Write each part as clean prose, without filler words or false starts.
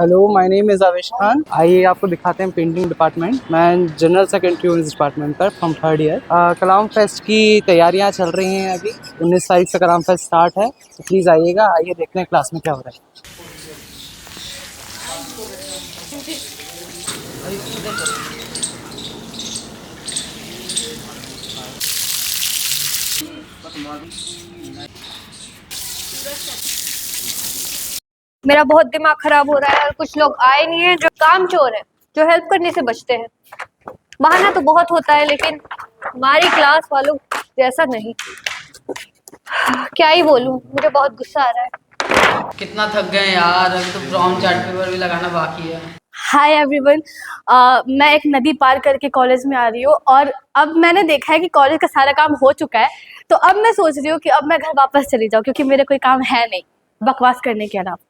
Hello, my name is आवेश खान। आइए आपको दिखाते हैं पेंटिंग डिपार्टमेंट। मैं जनरल सेक्रेटरी हूँ इस डिपार्टमेंट पर from third year. Kalam fest की तैयारियां चल रही हैं अभी। 19 तारीख से कलाम फेस्ट स्टार्ट है, तो प्लीज़ आइएगा। आइए देखते हैं क्लास में क्या हो रहा है। मेरा बहुत दिमाग खराब हो रहा है और कुछ लोग आए नहीं है जो काम चोर है, जो हेल्प करने से बचते हैं। बहाना तो बहुत होता है लेकिन हमारी क्लास वालों जैसा नहीं। क्या ही बोलूं, मुझे बहुत गुस्सा आ रहा है। कितना थक गए यार, अभी तो ब्राउन चार्ट पेपर भी लगाना बाकी है। हाय एवरीवन, मैं एक नदी पार करके कॉलेज में आ रही हूँ और अब मैंने देखा है कि कॉलेज का सारा काम हो चुका है। तो अब मैं सोच रही हूँ कि अब मैं घर वापस चली जाऊँ क्योंकि मेरे कोई काम है नहीं बकवास करने के अलावा।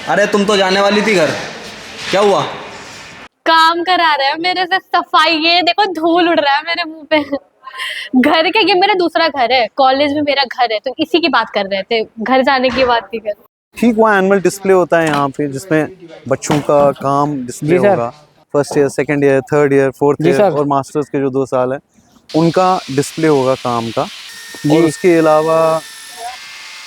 अरे तुम तो जाने वाली थी घर, क्या हुआ? काम करा रहे हैं मेरे से सफाई। ये देखो धूल उड़ रहा है मेरे मुंह पे। घर के, ये मेरा दूसरा घर है, कॉलेज में मेरा घर है, तो इसी की बात कर रहे थे, घर जाने की बात नहीं कर रहे। ठीक, वहाँ एनुअल डिस्प्ले होता है यहाँ पे जिसमें बच्चों का काम डिस्प्ले होगा। First year, second year, third year, fourth year और मास्टर्स के जो 2 साल है उनका डिस्प्ले होगा काम का। और उसके अलावा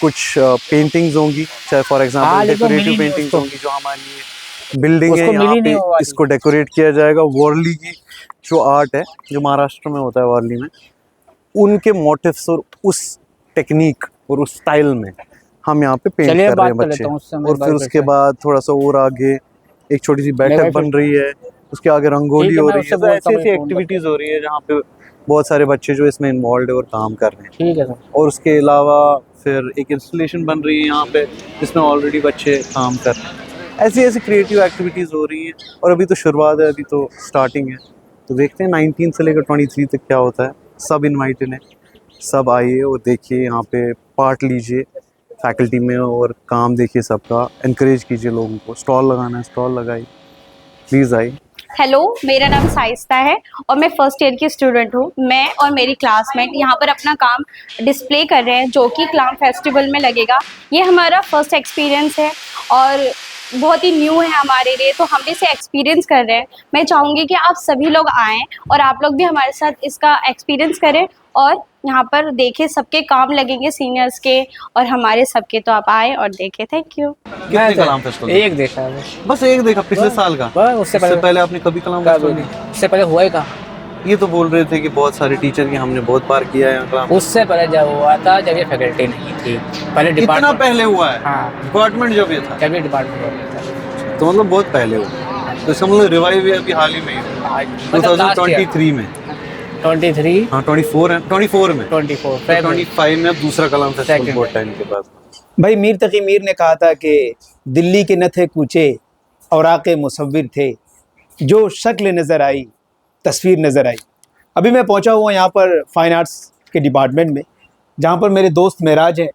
कुछ पेंटिंग्स होंगी, चाहे फॉर एग्जांपल डेकोरेटिव पेंटिंग्स होंगी जो हमारी बिल्डिंग है यहाँ पे, इसको डेकोरेट किया जाएगा। वर्ली की जो आर्ट है जो महाराष्ट्र में होता है, वर्ली में, उनके मोटिव्स और उस टेक्निक और उस स्टाइल में हम यहाँ पे पेंट कर रहे हैं बच्चे। और फिर उसके बाद थोड़ा सा और आगे एक छोटी सी बैठक बन रही है, उसके आगे रंगोली हो रही है। तो ऐसी ऐसी एक्टिविटीज हो रही है जहाँ पे बहुत सारे बच्चे जो इसमें इन्वॉल्व है और काम कर रहे हैं। ठीक है सर। और उसके अलावा फिर एक इंस्टॉलेशन बन रही है यहाँ पे जिसमें ऑलरेडी बच्चे काम कर रहे हैं। ऐसी ऐसी क्रिएटिव एक्टिविटीज़ हो रही हैं और अभी तो शुरुआत है, अभी तो स्टार्टिंग है। तो देखते हैं 19 से लेकर 23 तक क्या होता है। सब इनवाइटेड हैं, सब आइए और देखिए, यहाँ पे पार्ट लीजिए फैकल्टी में और काम देखिए सबका। इनकरेज कीजिए लोगों को। स्टॉल लगाना है, स्टॉल लगाइए, प्लीज़ आइए। हेलो, मेरा नाम साइस्ता है और मैं फर्स्ट ईयर की स्टूडेंट हूँ। मैं और मेरी क्लासमेट यहाँ पर अपना काम डिस्प्ले कर रहे हैं जो कि कलाम फेस्टिवल में लगेगा। ये हमारा फर्स्ट एक्सपीरियंस है और बहुत ही न्यू है हमारे लिए, तो हम इसे एक्सपीरियंस कर रहे हैं। मैं चाहूँगी कि आप सभी लोग आएँ और आप लोग भी हमारे साथ इसका एक्सपीरियंस करें और यहाँ पर देखें। सबके काम लगेंगे, सीनियर्स के और हमारे सबके, तो आप आए और देखें। Thank you. कितने कलाम फेस्टिवल? एक देखा है बस एक देखा, पिछले साल का। उससे पहले आपने कभी कलाम फेस्टिवल नहीं? उससे पहले हुआ ही कहाँ? ये तो बोल रहे थे कि बहुत सारे टीचर की हमने बहुत बार किया है कलाम। उससे पहले जब हुआ था, जब ये फैकल्टी नहीं थी, पहले इतना डिपार्टमेंट। पहले हुआ है? हाँ, डिपार्टमेंट जब ये था, जब ये डिपार्टमेंट तो मतलब बहुत पहले हुआ। तो इसका मतलब रिवाइव है अभी हाल ही में, 2023 में। 23, हाँ 24 है, 24 में, 24, 25 में अब दूसरा कलाम फेस्टिवल बहुत टाइम के बाद। भाई मीर तकी मीर ने कहा था कि दिल्ली के न थे कूचे औराक़े मुसव्विर थे, जो शक्ल नज़र आई तस्वीर नज़र आई। अभी मैं पहुंचा हुआ यहाँ पर फाइन आर्ट्स के डिपार्टमेंट में, जहाँ पर मेरे दोस्त मेराज हैं,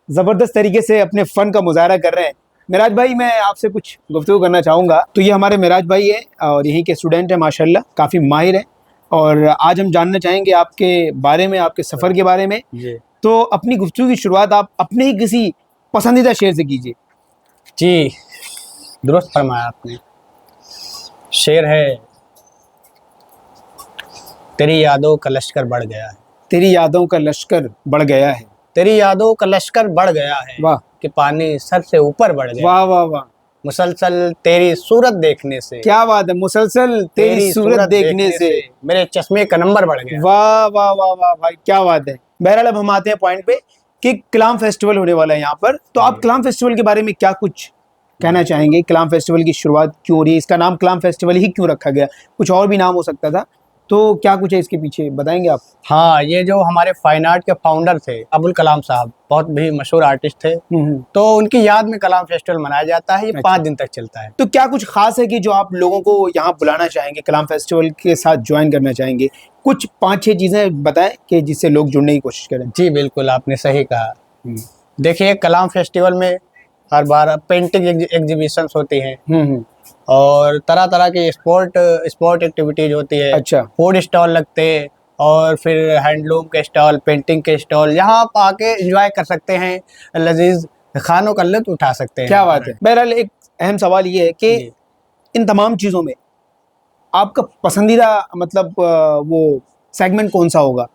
ज़बरदस्त तरीके से अपने फ़न का मुजाहरा कर रहे हैं। मेराज भाई, मैं आपसे कुछ गुफ्तगू करना चाहूँगा। तो ये हमारे मेराज भाई हैं और यहीं के स्टूडेंट हैं, माशाल्लाह काफ़ी माहिर हैं। और आज हम जानना चाहेंगे आपके बारे में, आपके सफ़र के बारे में। तो अपनी गुफ्तगू की शुरुआत आप अपने ही किसी पसंदीदा शेर से कीजिए। जी, दुरुस्त फरमाया आपने। शेर है, तेरी यादों का लश्कर बढ़ गया है। तेरी यादों का लश्कर बढ़ गया है। तेरी यादों का लश्कर बढ़ गया है। वाह, कि पानी सर से ऊपर बढ़ गया। वाह वाह वाह, मुसलसल तेरी सूरत देखने से। क्या बात है, मुसलसल तेरी सूरत देखने से मेरे चश्मे का नंबर बढ़ गया। वाह वाह वाह वाह भाई, क्या बात है। बहरहाल अब हम आते हैं पॉइंट पे कि कलाम फेस्टिवल होने वाला है यहाँ पर। तो आप कलाम फेस्टिवल के बारे में क्या कुछ कहना चाहेंगे? कलाम फेस्टिवल की शुरुआत क्यों हो रही है? इसका नाम कलाम फेस्टिवल ही क्यों रखा गया? कुछ और भी नाम हो सकता था, तो क्या कुछ है इसके पीछे, बताएंगे आप? हाँ, ये जो हमारे फाइन आर्ट के फाउंडर थे अबुल कलाम साहब, बहुत भी मशहूर आर्टिस्ट थे, तो उनकी याद में कलाम फेस्टिवल मनाया जाता है। ये 5 दिन तक चलता है। तो क्या कुछ खास है कि जो आप लोगों को यहाँ बुलाना चाहेंगे, कलाम फेस्टिवल के साथ ज्वाइन करना चाहेंगे? कुछ 5-6 चीज़ें बताएं कि जिससे लोग जुड़ने की कोशिश करें। जी बिल्कुल, आपने सही कहा। देखिए, कलाम फेस्टिवल में हर बार पेंटिंग एग्जीबिशंस होती हैं और तरह तरह की स्पोर्ट एक्टिविटीज होती है। अच्छा। फूड स्टॉल लगते हैं और फिर हैंडलूम के स्टॉल, पेंटिंग के स्टॉल, यहाँ आप आके एंजॉय कर सकते हैं, लजीज खानों का लुत्फ उठा सकते हैं। क्या बात है। बहरहाल एक अहम सवाल ये है कि जी। इन तमाम चीज़ों में आपका पसंदीदा मतलब वो सेगमेंट कौन सा होगा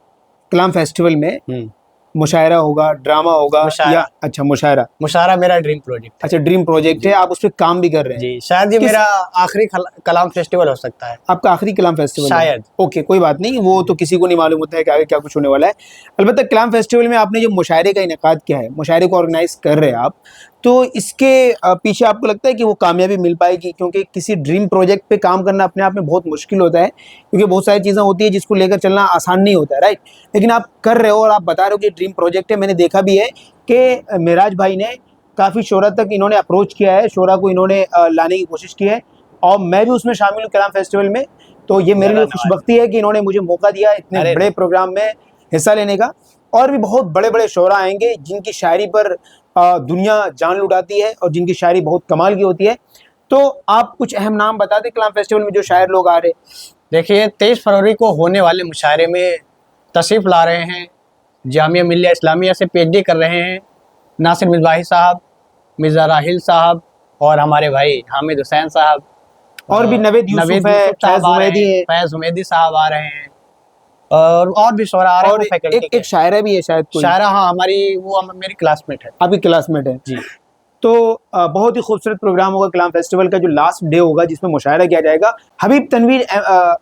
कलाम फेस्टिवल में? मुशायरा होगा, ड्रामा होगा मुशायरा। या अच्छा मुशायरा। मुशायरा मेरा ड्रीम प्रोजेक्ट है। अच्छा ड्रीम प्रोजेक्ट है, आप उस पर काम भी कर रहे हैं? जी, शायद ये किस- मेरा आखिरी कलाम फेस्टिवल हो सकता है। आपका आखिरी कलाम फेस्टिवल है? शायद। ओके, कोई बात नहीं, वो तो किसी को नहीं मालूम होता है कि आगे क्या कुछ होने वाला है। अलबत्ता कलाम फेस्टिवल में आपने जो मुशायरे का इनेकाद किया है, मुशायरे को ऑर्गेनाइज कर रहे हैं आप, तो इसके पीछे आपको लगता है कि वो कामयाबी मिल पाएगी? क्योंकि किसी ड्रीम प्रोजेक्ट पे काम करना अपने आप में बहुत मुश्किल होता है, क्योंकि बहुत सारी चीज़ें होती है जिसको लेकर चलना आसान नहीं होता है, राइट? लेकिन आप कर रहे हो और आप बता रहे हो कि ड्रीम प्रोजेक्ट है। मैंने देखा भी है कि मेराज भाई ने काफ़ी शोहरत तक इन्होंने अप्रोच किया है, शोरा को इन्होंने लाने की कोशिश की है, और मैं भी उसमें शामिल हूँ कलाम फेस्टिवल में। तो ये मेरे लिए खुशबख्ती है कि इन्होंने मुझे मौका दिया इतने बड़े प्रोग्राम में हिस्सा लेने का। और भी बहुत बड़े बड़े शोरा आएंगे जिनकी शायरी पर दुनिया जान लुटाती है और जिनकी शायरी बहुत कमाल की होती है। तो आप कुछ अहम नाम बता दें कलाम फेस्टिवल में जो शायर लोग आ रहे हैं। देखिए 23 फरवरी को होने वाले मुशायरे में तशरीफ़ ला रहे हैं जामिया मिल्लिया इस्लामिया से पीएचडी कर रहे हैं नासिर मिसबाही साहब, मिर्ज़ा राहिल साहब और हमारे भाई हामिद हुसैन साहब, और भी नवेद यूसुफ है, फैज़ हुमैदी है, फैज़ हुमैदी साहब आ रहे हैं, और भी शोरा आ रहे हैं। और वो फैकल्टी एक एक शायरा भी है शायद कोई। शायरा, हाँ हमारी वो मेरी क्लासमेट है। आपकी क्लासमेट है जी। तो बहुत ही खूबसूरत प्रोग्राम होगा कलाम फेस्टिवल का, जो लास्ट डे होगा जिसमें मुशायरा किया जाएगा। Habib Tanvir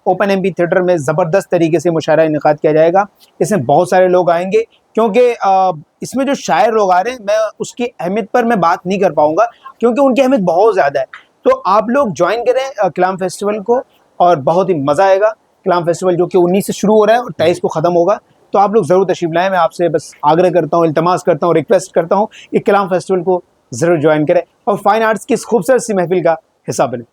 open MP theatre में ज़बरदस्त तरीके से मुशायरा इनेकाद किया जाएगा। इसमें बहुत सारे लोग आएंगे, क्योंकि इसमें जो शायर लोग आ रहे हैं, मैं उसकी अहमियत पर मैं बात नहीं कर पाऊँगा क्योंकि उनकी अहमियत बहुत ज़्यादा है। तो आप लोग ज्वाइन करें कलाम फेस्टिवल को और बहुत ही मज़ा आएगा। कलाम फेस्टिवल जो कि 19 से शुरू हो रहा है और 23 को ख़त्म होगा, तो आप लोग ज़रूर तशरीफ़ लाएँ। मैं आपसे बस आग्रह करता हूँ, इल्तमास करता हूँ, रिक्वेस्ट करता हूँ कि कलाम फेस्टिवल को ज़रूर ज्वाइन करें और फाइन आर्ट्स की इस खूबसूरत सी महफिल का हिस्सा बने।